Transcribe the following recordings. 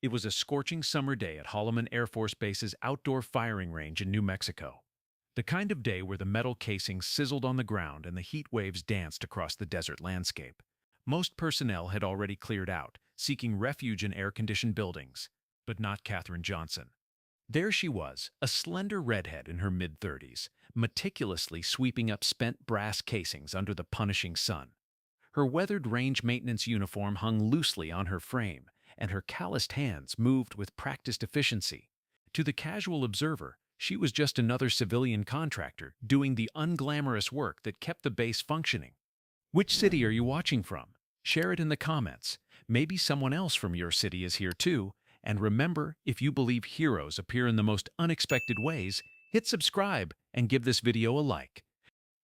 It was a scorching summer day at Holloman Air Force Base's outdoor firing range in New Mexico. The kind of day where the metal casings sizzled on the ground and the heat waves danced across the desert landscape. Most personnel had already cleared out, seeking refuge in air-conditioned buildings, but not Katherine Johnson. There she was, a slender redhead in her mid-30s, meticulously sweeping up spent brass casings under the punishing sun. Her weathered range maintenance uniform hung loosely on her frame, and her calloused hands moved with practiced efficiency. To the casual observer, she was just another civilian contractor doing the unglamorous work that kept the base functioning. Which city are you watching from? Share it in the comments. Maybe someone else from your city is here too. And remember, if you believe heroes appear in the most unexpected ways, hit subscribe and give this video a like.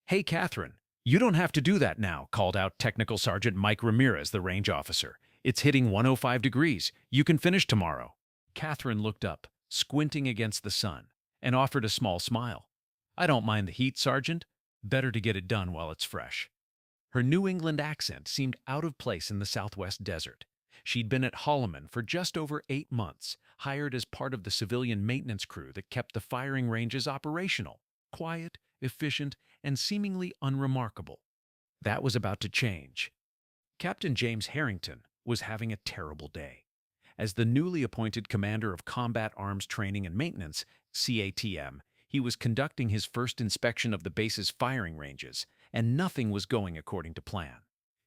Hey, Catherine, you don't have to do that now, called out Technical Sergeant Mike Ramirez, the range officer. It's hitting 105 degrees. You can finish tomorrow. Catherine looked up, squinting against the sun, and offered a small smile. I don't mind the heat, Sergeant. Better to get it done while it's fresh. Her New England accent seemed out of place in the Southwest desert. She'd been at Holloman for just over 8 months, hired as part of the civilian maintenance crew that kept the firing ranges operational, quiet, efficient, and seemingly unremarkable. That was about to change. Captain James Harrington was having a terrible day. As the newly appointed Commander of Combat Arms Training and Maintenance, CATM, he was conducting his first inspection of the base's firing ranges, and nothing was going according to plan.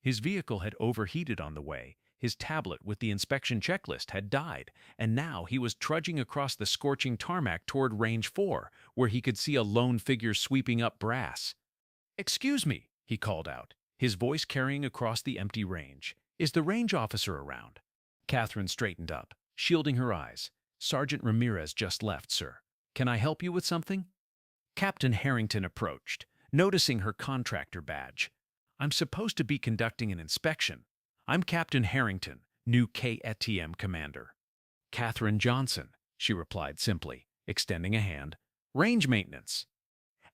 His vehicle had overheated on the way, his tablet with the inspection checklist had died, and now he was trudging across the scorching tarmac toward Range 4, where he could see a lone figure sweeping up brass. "Excuse me," he called out, his voice carrying across the empty range. "Is the range officer around?" Catherine straightened up, shielding her eyes. "Sergeant Ramirez just left, sir. Can I help you with something?" Captain Harrington approached, noticing her contractor badge. "I'm supposed to be conducting an inspection. I'm Captain Harrington, new KATM commander." "Katherine Johnson," she replied simply, extending a hand. "Range maintenance."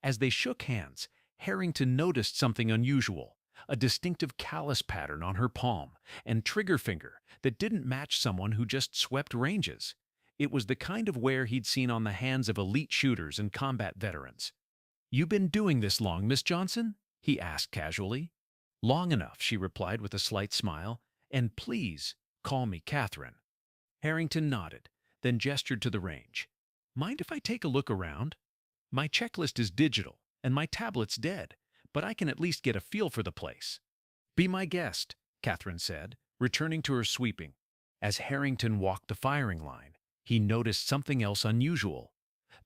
As they shook hands, Harrington noticed something unusual, a distinctive callus pattern on her palm and trigger finger that didn't match someone who just swept ranges. It was the kind of wear he'd seen on the hands of elite shooters and combat veterans. "You been doing this long, Miss Johnson?" he asked casually. "Long enough," she replied with a slight smile, "and please call me Catherine." Harrington nodded, then gestured to the range. "Mind if I take a look around? My checklist is digital, and my tablet's dead, but I can at least get a feel for the place." "Be my guest," Catherine said, returning to her sweeping. As Harrington walked the firing line, he noticed something else unusual.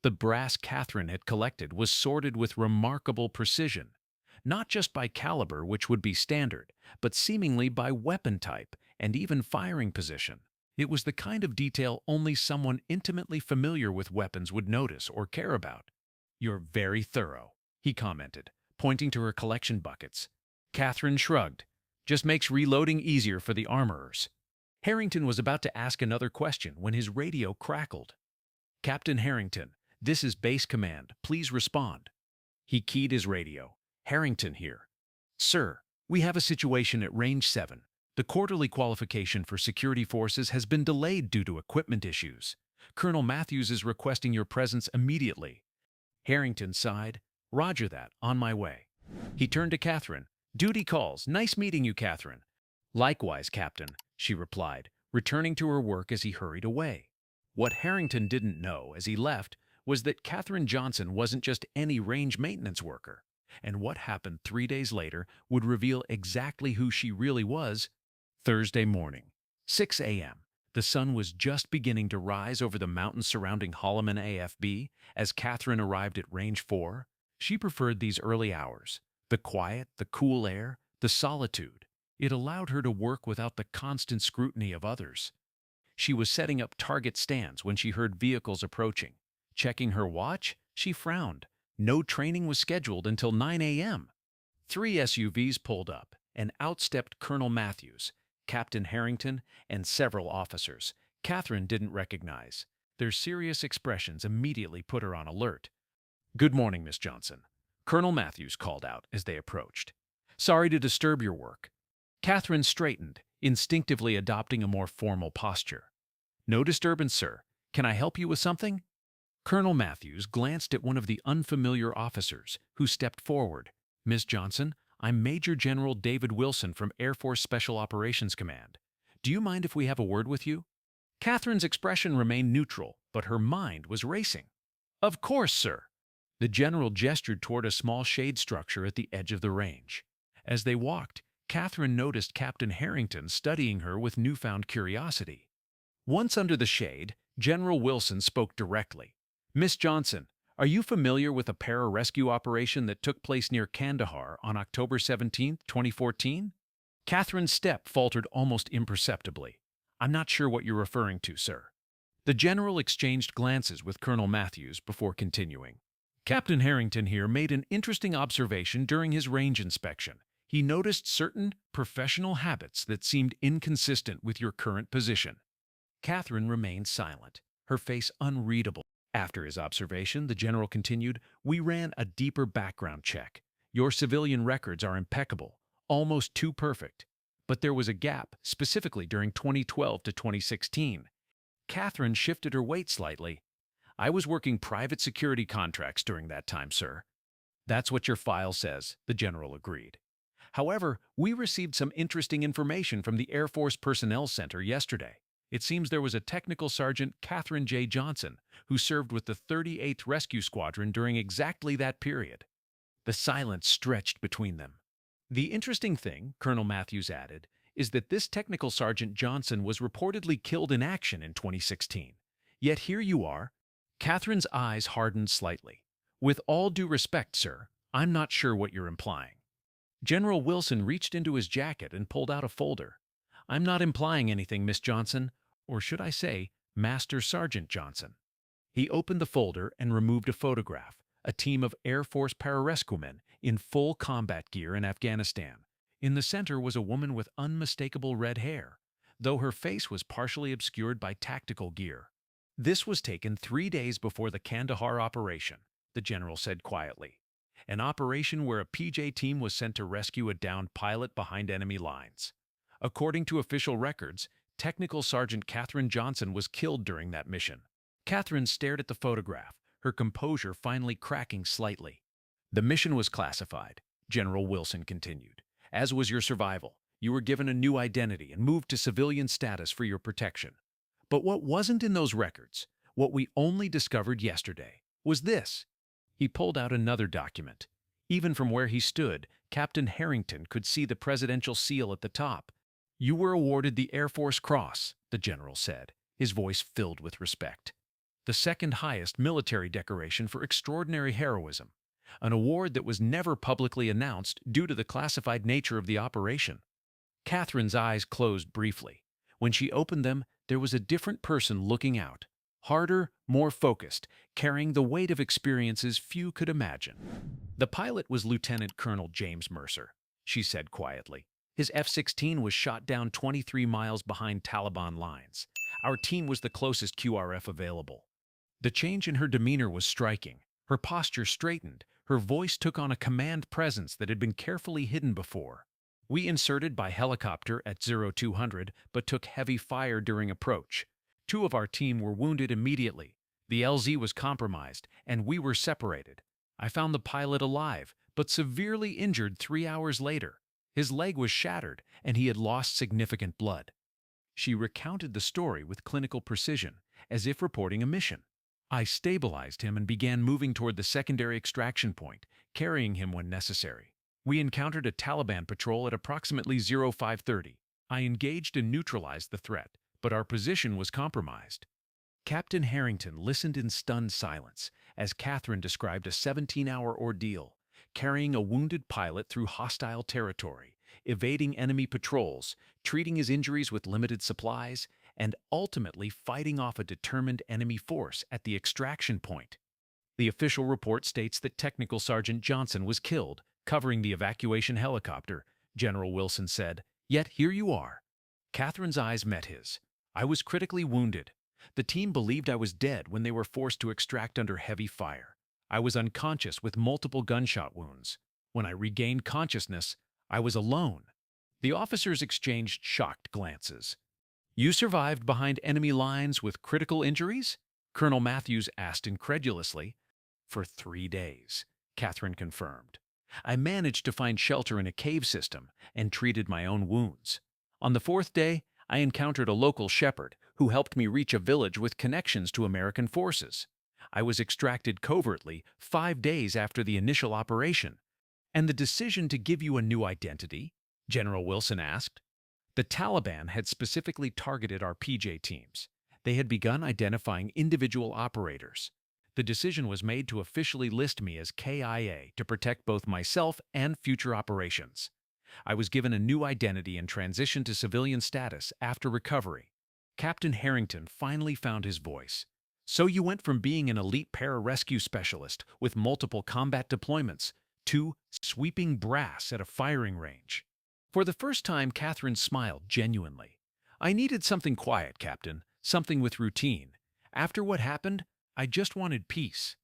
The brass Catherine had collected was sorted with remarkable precision, not just by caliber, which would be standard, but seemingly by weapon type and even firing position. It was the kind of detail only someone intimately familiar with weapons would notice or care about. "You're very thorough," he commented, pointing to her collection buckets. Catherine shrugged. "Just makes reloading easier for the armorers." Harrington was about to ask another question when his radio crackled. "Captain Harrington, this is Base Command. Please respond." He keyed his radio. "Harrington here. Sir, we have a situation at Range 7. The quarterly qualification for security forces has been delayed due to equipment issues. Colonel Matthews is requesting your presence immediately." Harrington sighed. "Roger that. On my way." He turned to Catherine. "Duty calls. Nice meeting you, Catherine." "Likewise, Captain," she replied, returning to her work as he hurried away. What Harrington didn't know as he left was that Katherine Johnson wasn't just any range maintenance worker, and what happened 3 days later would reveal exactly who she really was. Thursday morning, 6 a.m. The sun was just beginning to rise over the mountains surrounding Holloman AFB as Catherine arrived at Range 4. She preferred these early hours, the quiet, the cool air, the solitude. It allowed her to work without the constant scrutiny of others. She was setting up target stands when she heard vehicles approaching. Checking her watch, she frowned. No training was scheduled until 9 a.m. 3 SUVs pulled up, and out stepped Colonel Matthews, Captain Harrington, and several officers Catherine didn't recognize. Their serious expressions immediately put her on alert. "Good morning, Miss Johnson," Colonel Matthews called out as they approached. "Sorry to disturb your work." Catherine straightened, instinctively adopting a more formal posture. No disturbance, sir. Can I help you with something? Colonel Matthews glanced at one of the unfamiliar officers, who stepped forward. Miss Johnson, I'm Major General David Wilson from Air Force Special Operations Command. Do you mind if we have a word with you? Catherine's expression remained neutral, but her mind was racing. Of course, sir. The general gestured toward a small shade structure at the edge of the range. As they walked, Catherine noticed Captain Harrington studying her with newfound curiosity. Once under the shade, General Wilson spoke directly. Miss Johnson, are you familiar with a pararescue operation that took place near Kandahar on October 17, 2014? Catherine's step faltered almost imperceptibly. I'm not sure what you're referring to, sir. The general exchanged glances with Colonel Matthews before continuing. Captain Harrington here made an interesting observation during his range inspection. He noticed certain professional habits that seemed inconsistent with your current position. Catherine remained silent, her face unreadable. After his observation, the general continued, we ran a deeper background check. Your civilian records are impeccable, almost too perfect. But there was a gap, specifically during 2012 to 2016. Catherine shifted her weight slightly. I was working private security contracts during that time, sir. That's what your file says, the general agreed. However, we received some interesting information from the Air Force Personnel Center yesterday. It seems there was a Technical Sergeant Katherine J. Johnson who served with the 38th Rescue Squadron during exactly that period. The silence stretched between them. The interesting thing, Colonel Matthews added, is that this Technical Sergeant Johnson was reportedly killed in action in 2016. Yet here you are. Catherine's eyes hardened slightly. With all due respect, sir, I'm not sure what you're implying. General Wilson reached into his jacket and pulled out a folder. I'm not implying anything, Miss Johnson, or should I say, Master Sergeant Johnson. He opened the folder and removed a photograph, a team of Air Force Pararescue men in full combat gear in Afghanistan. In the center was a woman with unmistakable red hair, though her face was partially obscured by tactical gear. This was taken 3 days before the Kandahar operation, the general said quietly. An operation where a PJ team was sent to rescue a downed pilot behind enemy lines. According to official records, Technical Sergeant Katherine Johnson was killed during that mission. Catherine stared at the photograph, her composure finally cracking slightly. The mission was classified, General Wilson continued. As was your survival, you were given a new identity and moved to civilian status for your protection. But what wasn't in those records, what we only discovered yesterday, was this. He pulled out another document. Even from where he stood, Captain Harrington could see the presidential seal at the top. You were awarded the Air Force Cross, the general said, his voice filled with respect. The second highest military decoration for extraordinary heroism, an award that was never publicly announced due to the classified nature of the operation. Catherine's eyes closed briefly. When she opened them, there was a different person looking out, harder, more focused, carrying the weight of experiences few could imagine. The pilot was Lieutenant Colonel James Mercer, she said quietly. His F-16 was shot down 23 miles behind Taliban lines. Our team was the closest QRF available. The change in her demeanor was striking. Her posture straightened. Her voice took on a command presence that had been carefully hidden before. We inserted by helicopter at 0200, but took heavy fire during approach. 2 of our team were wounded immediately. The LZ was compromised, and we were separated. I found the pilot alive, but severely injured 3 hours later. His leg was shattered, and he had lost significant blood. She recounted the story with clinical precision, as if reporting a mission. I stabilized him and began moving toward the secondary extraction point, carrying him when necessary. We encountered a Taliban patrol at approximately 0530. I engaged and neutralized the threat, but our position was compromised. Captain Harrington listened in stunned silence as Catherine described a 17-hour ordeal, carrying a wounded pilot through hostile territory, evading enemy patrols, treating his injuries with limited supplies, and ultimately fighting off a determined enemy force at the extraction point. The official report states that Technical Sergeant Johnson was killed, covering the evacuation helicopter, General Wilson said. Yet here you are. Catherine's eyes met his. I was critically wounded. The team believed I was dead when they were forced to extract under heavy fire. I was unconscious with multiple gunshot wounds. When I regained consciousness, I was alone. The officers exchanged shocked glances. You survived behind enemy lines with critical injuries? Colonel Matthews asked incredulously. For 3 days, Catherine confirmed. I managed to find shelter in a cave system and treated my own wounds. On the fourth day, I encountered a local shepherd who helped me reach a village with connections to American forces. I was extracted covertly 5 days after the initial operation. And the decision to give you a new identity? General Wilson asked. The Taliban had specifically targeted our PJ teams. They had begun identifying individual operators. The decision was made to officially list me as KIA to protect both myself and future operations. I was given a new identity and transitioned to civilian status after recovery. Captain Harrington finally found his voice. So you went from being an elite pararescue specialist with multiple combat deployments to sweeping brass at a firing range. For the first time, Catherine smiled genuinely. I needed something quiet, Captain, something with routine. After what happened, I just wanted peace.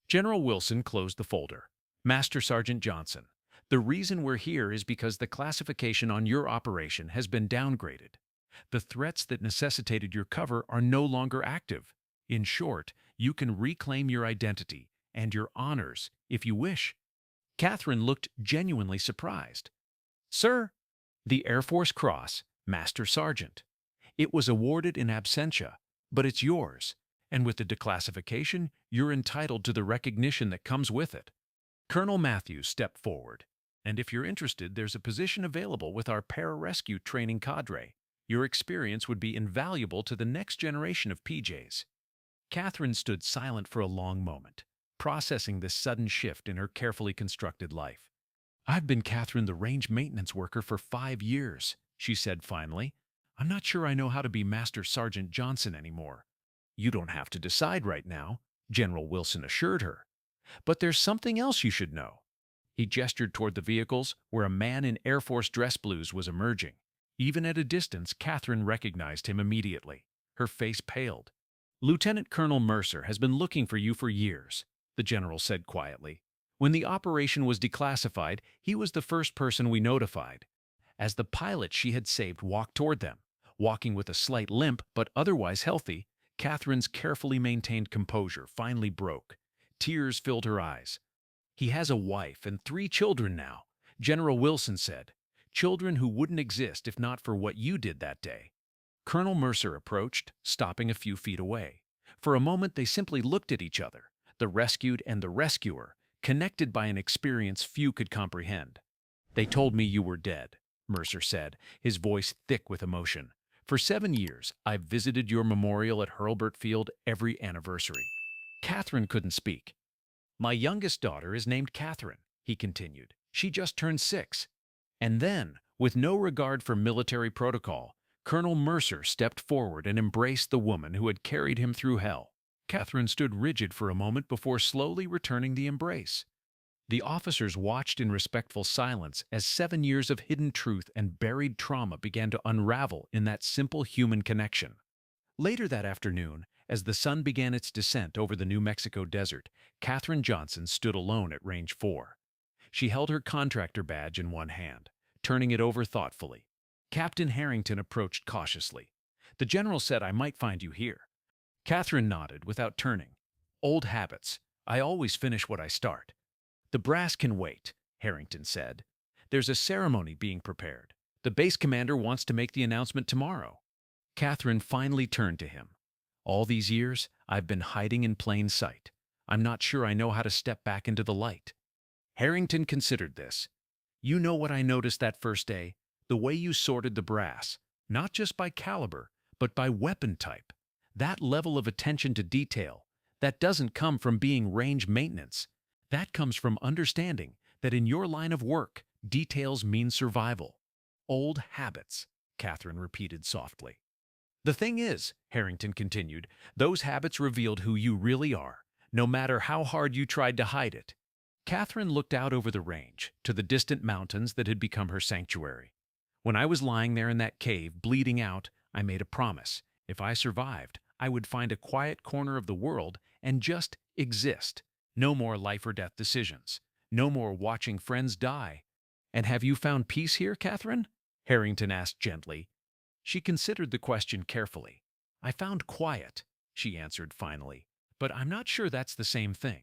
General Wilson closed the folder. Master Sergeant Johnson, the reason we're here is because the classification on your operation has been downgraded. The threats that necessitated your cover are no longer active. In short, you can reclaim your identity and your honors if you wish. Catherine looked genuinely surprised. Sir, the Air Force Cross, Master Sergeant. It was awarded in absentia, but it's yours, and with the declassification, you're entitled to the recognition that comes with it. Colonel Matthews stepped forward, and if you're interested, there's a position available with our pararescue training cadre. Your experience would be invaluable to the next generation of PJs. Catherine stood silent for a long moment, processing this sudden shift in her carefully constructed life. I've been Catherine the range maintenance worker for 5 years, she said finally. I'm not sure I know how to be Master Sergeant Johnson anymore. You don't have to decide right now, General Wilson assured her. But there's something else you should know. He gestured toward the vehicles where a man in Air Force dress blues was emerging. Even at a distance, Catherine recognized him immediately. Her face paled. Lieutenant Colonel Mercer has been looking for you for years, the general said quietly. When the operation was declassified, he was the first person we notified. As the pilot she had saved walked toward them, walking with a slight limp but otherwise healthy, Catherine's carefully maintained composure finally broke. Tears filled her eyes. He has a wife and 3 children now, General Wilson said. Children who wouldn't exist if not for what you did that day. Colonel Mercer approached, stopping a few feet away. For a moment they simply looked at each other, the rescued and the rescuer, connected by an experience few could comprehend. They told me you were dead, Mercer said, his voice thick with emotion. For 7 years, I've visited your memorial at Hurlburt Field every anniversary. Catherine couldn't speak. My youngest daughter is named Catherine, he continued. She just turned 6. And then, with no regard for military protocol, Colonel Mercer stepped forward and embraced the woman who had carried him through hell. Catherine stood rigid for a moment before slowly returning the embrace. The officers watched in respectful silence as 7 years of hidden truth and buried trauma began to unravel in that simple human connection. Later that afternoon, as the sun began its descent over the New Mexico desert, Katherine Johnson stood alone at Range 4. She held her contractor badge in one hand, turning it over thoughtfully. Captain Harrington approached cautiously. The general said I might find you here. Catherine nodded without turning. Old habits. I always finish what I start. The brass can wait, Harrington said. There's a ceremony being prepared. The base commander wants to make the announcement tomorrow. Catherine finally turned to him. All these years, I've been hiding in plain sight. I'm not sure I know how to step back into the light. Harrington considered this. You know what I noticed that first day? The way you sorted the brass, not just by caliber, but by weapon type. That level of attention to detail, that doesn't come from being range maintenance. That comes from understanding that in your line of work, details mean survival. Old habits, Catherine repeated softly. The thing is, Harrington continued, those habits revealed who you really are, no matter how hard you tried to hide it. Catherine looked out over the range, to the distant mountains that had become her sanctuary. When I was lying there in that cave, bleeding out, I made a promise. If I survived, I would find a quiet corner of the world and just exist. No more life or death decisions. No more watching friends die. And have you found peace here, Catherine? Harrington asked gently. She considered the question carefully. "I found quiet," she answered finally, "but I'm not sure that's the same thing."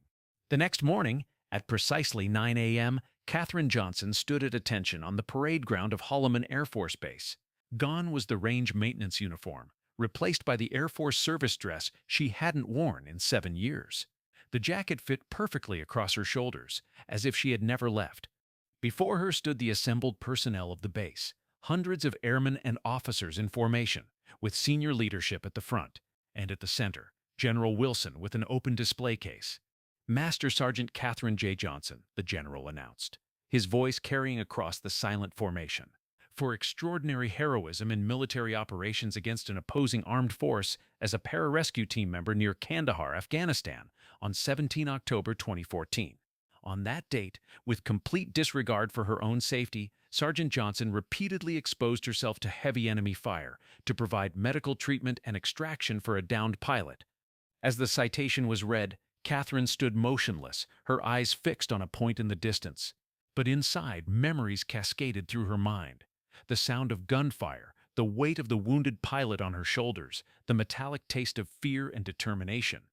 The next morning, at precisely 9 a.m., Katherine Johnson stood at attention on the parade ground of Holloman Air Force Base. Gone was the range maintenance uniform, replaced by the Air Force service dress she hadn't worn in 7 years. The jacket fit perfectly across her shoulders, as if she had never left. Before her stood the assembled personnel of the base, hundreds of airmen and officers in formation, with senior leadership at the front, and at the center, General Wilson with an open display case. "Master Sergeant Katherine J. Johnson," the general announced, his voice carrying across the silent formation. "For extraordinary heroism in military operations against an opposing armed force as a pararescue team member near Kandahar, Afghanistan, on 17 October 2014. On that date, with complete disregard for her own safety, Sergeant Johnson repeatedly exposed herself to heavy enemy fire to provide medical treatment and extraction for a downed pilot." As the citation was read, Katherine stood motionless, her eyes fixed on a point in the distance. But inside, memories cascaded through her mind. The sound of gunfire, the weight of the wounded pilot on her shoulders, the metallic taste of fear and determination.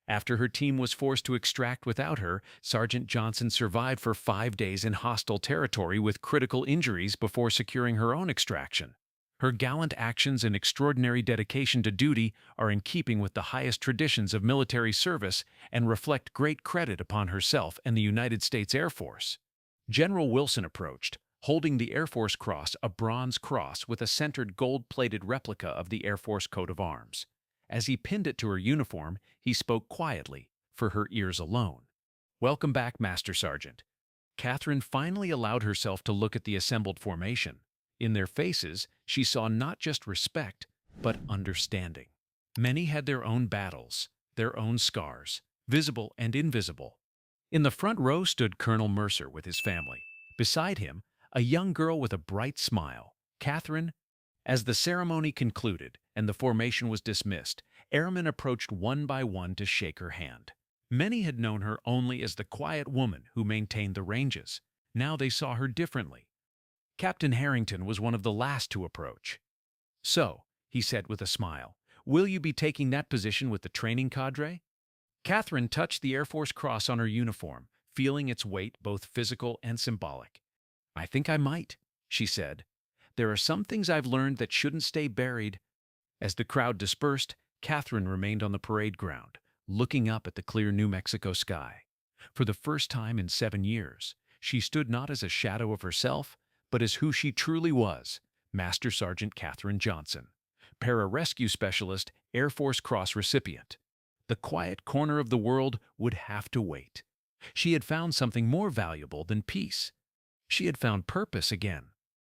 After her team was forced to extract without her, Sergeant Johnson survived for 5 days in hostile territory with critical injuries before securing her own extraction. Her gallant actions and extraordinary dedication to duty are in keeping with the highest traditions of military service and reflect great credit upon herself and the United States Air Force. General Wilson approached, holding the Air Force Cross, a bronze cross with a centered gold-plated replica of the Air Force coat of arms. As he pinned it to her uniform, he spoke quietly, for her ears alone. "Welcome back, Master Sergeant." Katherine finally allowed herself to look at the assembled formation. In their faces, she saw not just respect, but understanding. Many had their own battles, their own scars, visible and invisible. In the front row stood Colonel Mercer with his family. Beside him, a young girl with a bright smile, Katherine. As the ceremony concluded and the formation was dismissed, airmen approached one by one to shake her hand. Many had known her only as the quiet woman who maintained the ranges. Now they saw her differently. Captain Harrington was one of the last to approach. "So," he said with a smile, "will you be taking that position with the training cadre?" Katherine touched the Air Force Cross on her uniform, feeling its weight both physical and symbolic. "I think I might," she said. "There are some things I've learned that shouldn't stay buried." As the crowd dispersed, Katherine remained on the parade ground, looking up at the clear New Mexico sky. For the first time in 7 years, she stood not as a shadow of herself, but as who she truly was, Master Sergeant Katherine Johnson, Pararescue Specialist, Air Force Cross recipient. The quiet corner of the world would have to wait. She had found something more valuable than peace. She had found purpose again.